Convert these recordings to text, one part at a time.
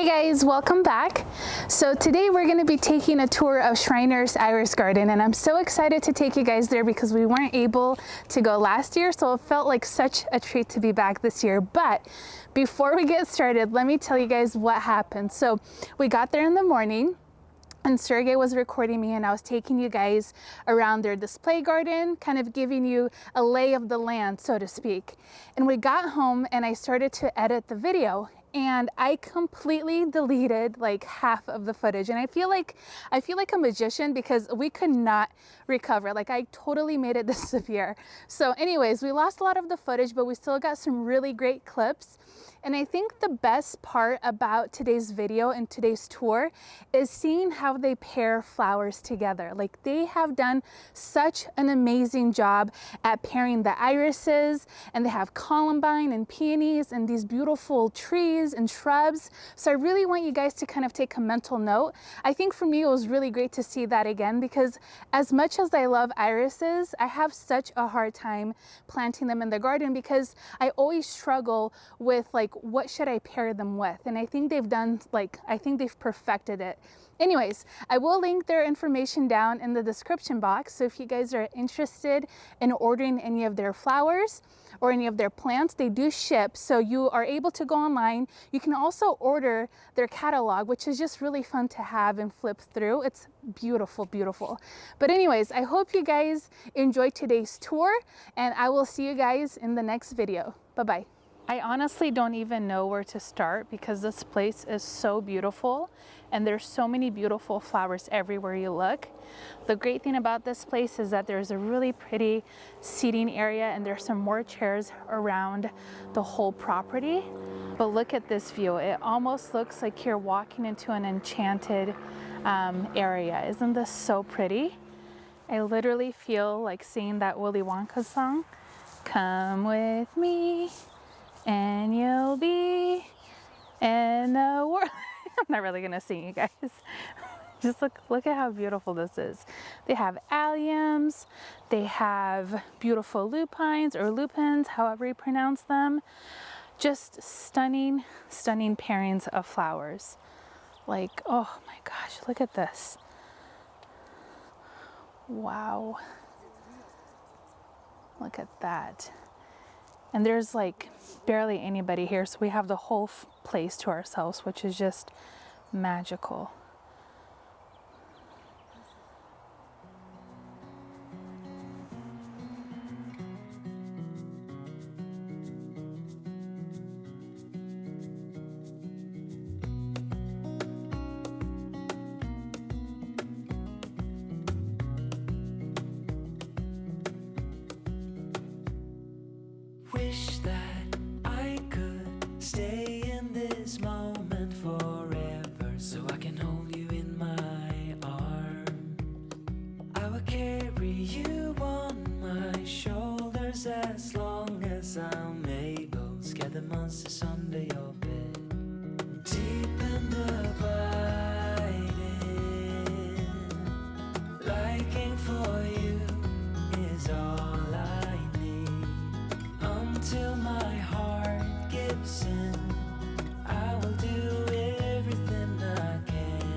Hey guys, welcome back. So today we're going to be taking a tour of Schreiner's Iris Garden, and I'm so excited to take you guys there because we weren't able to go last year, so it felt like such a treat to be back this year. But before we get started, let me tell you guys what happened. So we got there in the morning and Sergey was recording me, and I was taking you guys around their display garden, kind of giving you a lay of the land, so to speak. And we got home and I started to edit the video, and I completely deleted like half of the footage. And I feel like a magician because we could not recover. Like, I totally made it disappear. So anyways, we lost a lot of the footage, but we still got some really great clips. And I think the best part about today's video and today's tour is seeing how they pair flowers together. Like, they have done such an amazing job at pairing the irises, and they have columbine and peonies and these beautiful trees and shrubs. So I really want you guys to kind of take a mental note. I think for me it was really great to see that again, because as much as I love irises, I have such a hard time planting them in the garden because I always struggle with like, what should I pair them with? And I think they've done, like, I think they've perfected it. Anyways, I will link their information down in the description box. So if you guys are interested in ordering any of their flowers or any of their plants, they do ship. So you are able to go online. You can also order their catalog, which is just really fun to have and flip through. It's beautiful, beautiful. But anyways, I hope you guys enjoyed today's tour, and I will see you guys in the next video. Bye-bye. I honestly don't even know where to start because this place is so beautiful and there's so many beautiful flowers everywhere you look. The great thing about this place is that there's a really pretty seating area and there's some more chairs around the whole property. But look at this view. It almost looks like you're walking into an enchanted area. Isn't this so pretty? I literally feel like singing that Willy Wonka song. Come with me and you'll be in the world. I'm not really gonna sing, you guys. Just look at how beautiful this is. They have alliums, they have beautiful lupines or lupins, however you pronounce them. Just stunning, stunning pairings of flowers. Like, oh my gosh, look at this. Wow. Look at that. And there's like barely anybody here, so we have the whole place to ourselves, which is just magical. Wish that I could stay in this moment forever, so I can hold you in my arms. I will carry you on my shoulders as long as I'm able. Scare the monsters under your bed. Deep and abiding, liking for you is all I need. Until my heart gives in, I will do everything I can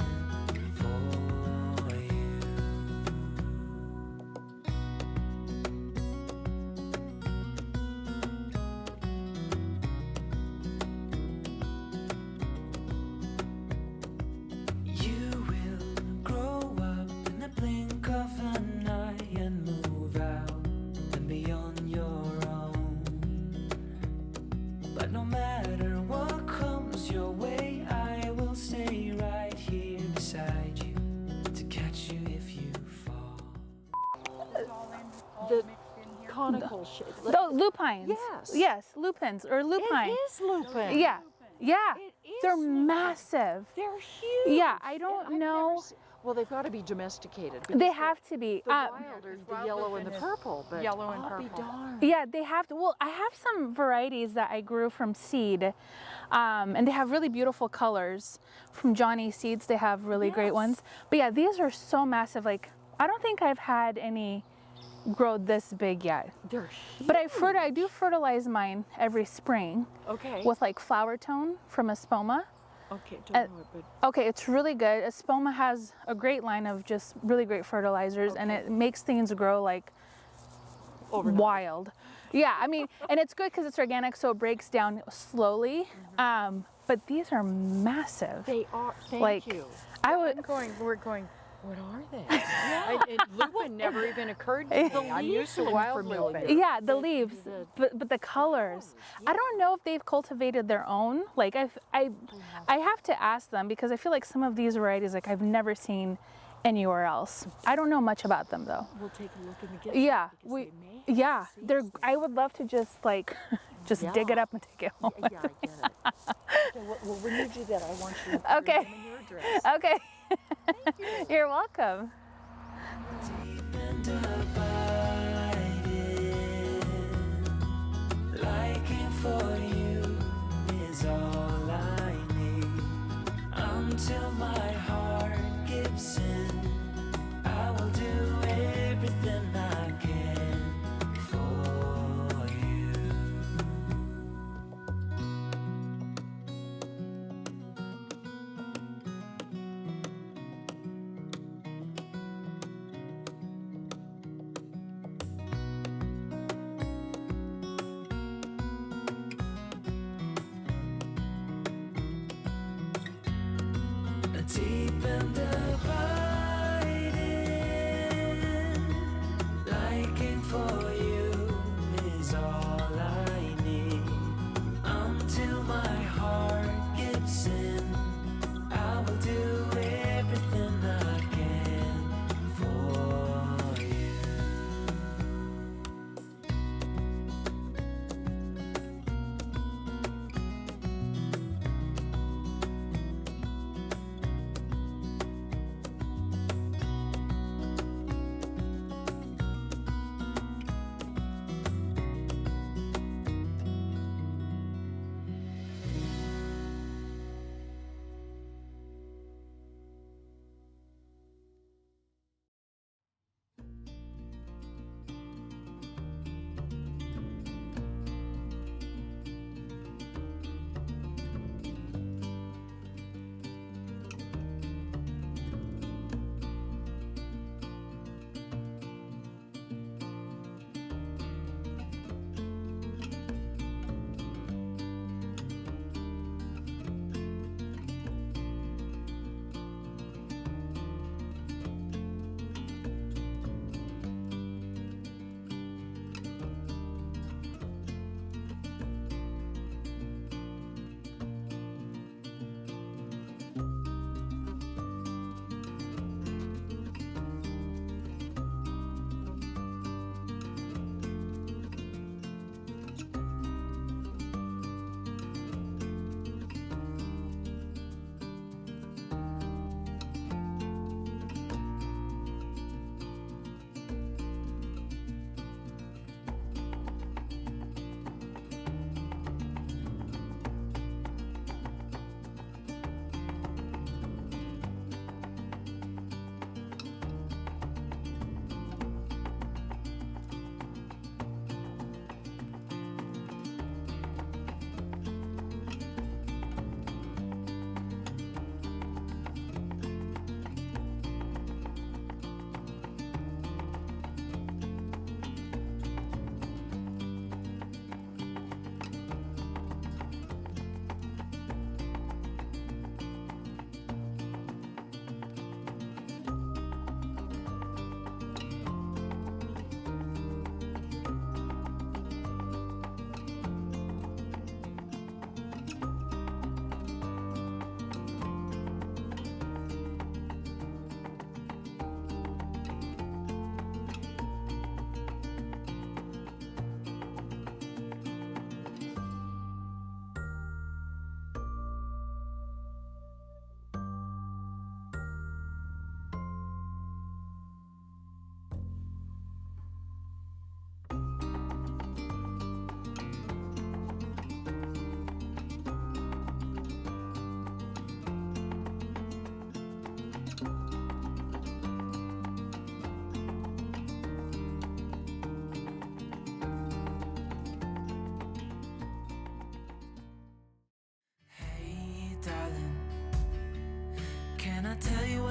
for you. You will grow up in the blink of an eye and move out and beyond your own. But no matter what comes your way, I will stay right here beside you to catch you if you fall. The conical shape. The lupines. Yes. Yes, lupins or lupine. It is lupin. Yeah. Yeah. It is They're lupin. massive. They're huge. Yeah, I don't And I've know. never well, they've got to be domesticated. They because have to be. The wild are the yellow and the purple, but yellow and I'll be purple. darned. Yeah, they have to. Well, I have some varieties that I grew from seed, and they have really beautiful colors. From Johnny Seeds, they have really great Yes. ones. But yeah, these are so massive. Like, I don't think I've had any grow this big yet. They're huge. But I do fertilize mine every spring Okay. with like flower tone from Espoma. Okay, don't know it, but Okay, it's really good. Espoma has a great line of just really great fertilizers, and it makes things grow like overnight. wild. Yeah, I mean, and it's good because it's organic, so it breaks down slowly. But these are massive. They are. Thank Like, you. I would. We're going. What are they? Lupine never even occurred to me. I'm used to wild lupine. Yeah, the leaves, but the colors. I don't know if they've cultivated their own. Like I have to ask them because I feel like some of these varieties like I've never seen anywhere else. I don't know much about them though. We'll take a look in the gift Yeah, shop because they may yeah, have they're. seeds I would love to just like just dig it up and take it home. there. Yeah, I get it. Okay, well, when you do that, I want you to put your Okay. name and your address. Okay. You're welcome. Deep and abiding, liking for you is all I need. Until my heart gives in, I will do everything I can for you. Deep and abiding, liking for you is all I need. Until my heart gives in, I will do everything I can for you.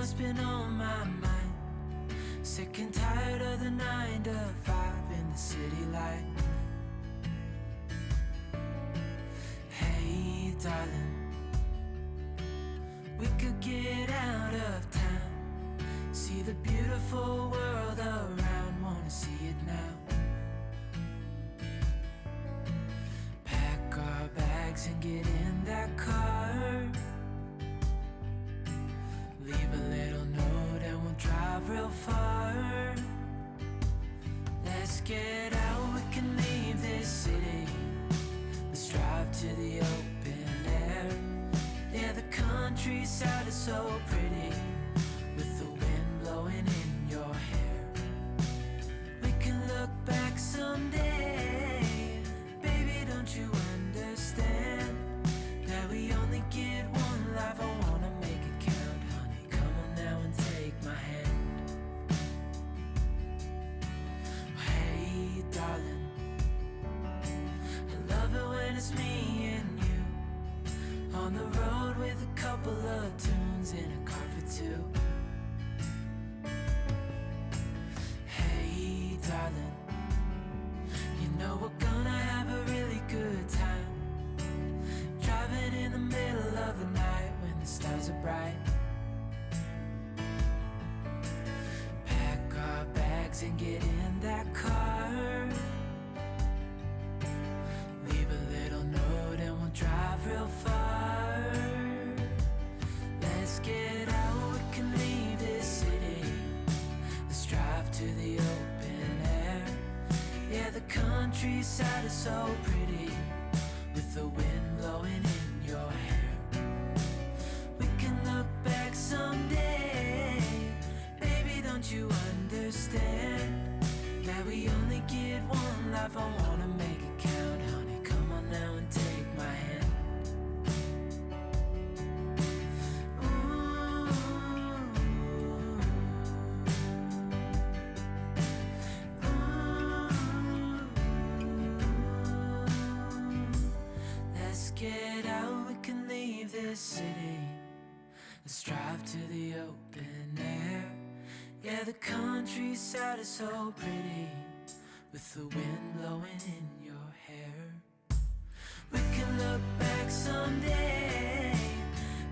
what's been on my mind. Sick and tired of the 9 to 5 in the city life. Hey darling, we could get out of town, see the beautiful world around, wanna see it now. Pack our bags and get in that car, leave a little note and we'll drive real far. Let's get out, we can leave this city. Let's drive to the open air. Yeah, the countryside is so pretty, with the wind blowing in your hair. We can look back someday. Baby, don't you understand that we only get one life? I wanna make it count, honey. Come on now and take my hand. Hey darling, I love it when it's me and you on the road with a couple of tunes in a car for two. Hey darling, you know we're gonna have a really good time, driving in the middle of the night when the stars are bright. Pack our bags and get in that car, leave a little note and we'll drive real far. Let's get out, we can leave this city. Let's drive to the open air. Yeah, the countryside is so pretty, with the wind blowing in your hair. We can look back someday. Baby, don't you understand that we only get one life? I wanna make it count, honey. Come on now and take my hand. Ooh. Let's get out, we can leave this city. Let's drive to the open air. Yeah, the countryside is so pretty, with the wind blowing in your hair. We can look back someday.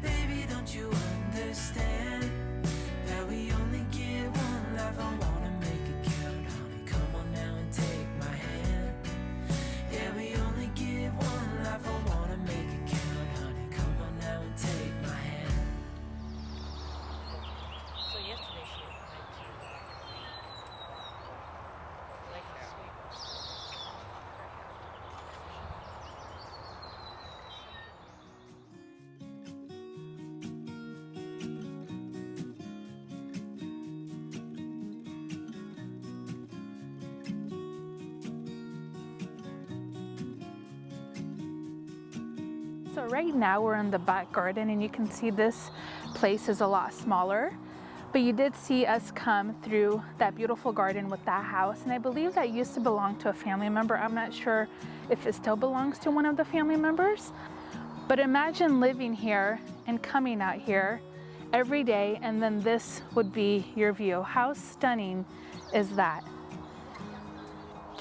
Baby, don't you understand that we only get one life? I wanna make it count, honey. Come on now and take my hand. Yeah, we only get one life. I wanna make it count, honey. Come on now and take my hand. So yesterday she went to Lake So right now we're in the back garden and you can see this place is a lot smaller, but you did see us come through that beautiful garden with that house, and I believe that used to belong to a family member. I'm not sure if it still belongs to one of the family members, but imagine living here and coming out here every day and then this would be your view. How stunning is that?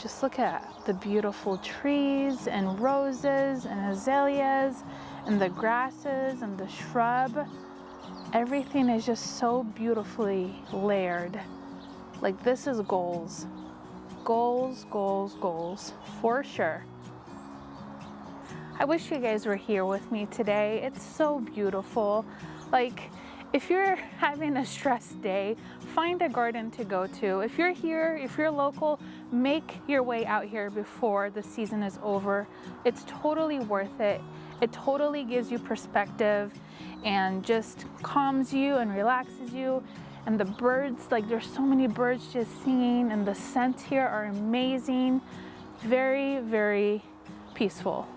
Just look at the beautiful trees and roses and azaleas and the grasses and the shrub. Everything is just so beautifully layered. Like, this is goals. Goals, goals, goals, for sure. I wish you guys were here with me today. It's so beautiful. Like, if you're having a stressed day, find a garden to go to. If you're here, if you're local, make your way out here before the season is over. It's totally worth it. It totally gives you perspective and just calms you and relaxes you. And the birds, like, there's so many birds just singing, and the scents here are amazing. Very, very peaceful.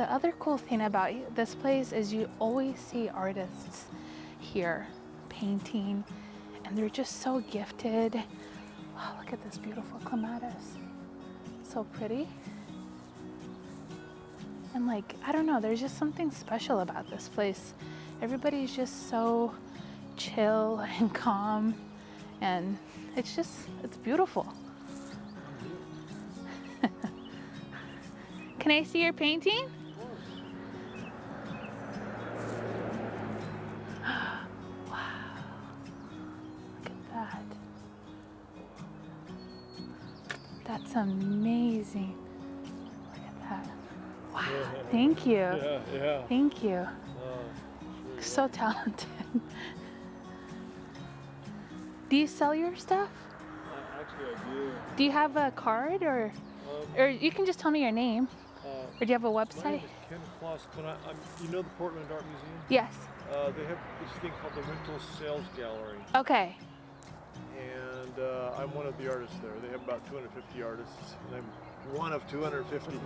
The other cool thing about this place is you always see artists here painting, and they're just so gifted. Wow, look at this beautiful clematis. So pretty. And like, I don't know, there's just something special about this place. Everybody's just so chill and calm, and it's beautiful. Can I see your painting? Wow, look at that. That's amazing. Look at that. Wow, thank you. Yeah. Thank you. Sure. So talented. Do you sell your stuff? Actually, I do. Do you have a card, or you can just tell me your name? Or do you have a My website? name is Ken Kloss, but you know the Portland Art Museum? Yes. They have this thing called the Rental Sales Gallery, Okay. and I'm one of the artists there. They have about 250 artists, and I'm one of 250.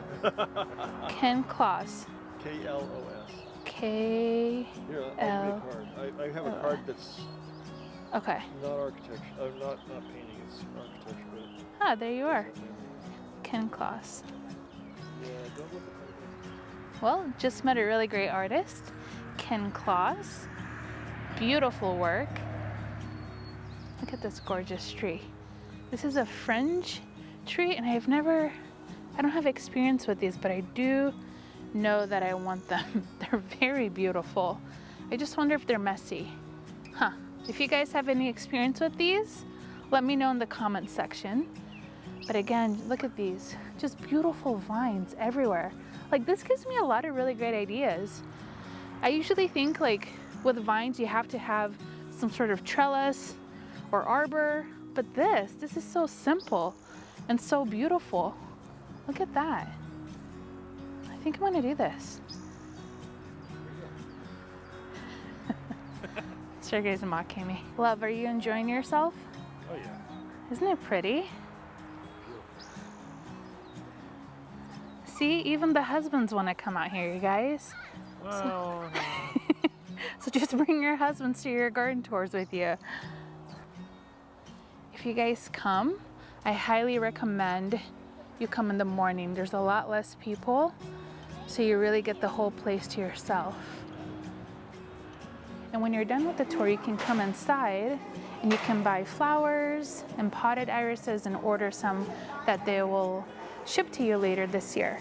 Ken Kloss. K-L-O-S. K. Here, I'll give you a card. I have a card that's Okay. not architecture, not painting, it's architecture, but Ah, there you are. Ken Kloss. yeah, don't look at that. Well, just met a really great artist, Ken Kloss. Beautiful work. Look at this gorgeous tree. This is a fringe tree, and I don't have experience with these, but I do know that I want them. They're very beautiful. I just wonder if they're messy. Huh. If you guys have any experience with these, let me know in the comments section. But again, look at these. Just beautiful vines everywhere. Like, this gives me a lot of really great ideas. I usually think like with vines you have to have some sort of trellis or arbor, but this is so simple and so beautiful. Look at that. I think I'm gonna do this. Sergey's mocking me. Love, are you enjoying yourself? Oh yeah. Isn't it pretty? See, even the husbands want to come out here, you guys. Well, So just bring your husbands to your garden tours with you. If you guys come, I highly recommend you come in the morning. There's a lot less people, so you really get the whole place to yourself. And when you're done with the tour, you can come inside and you can buy flowers and potted irises and order some that they will ship to you later this year.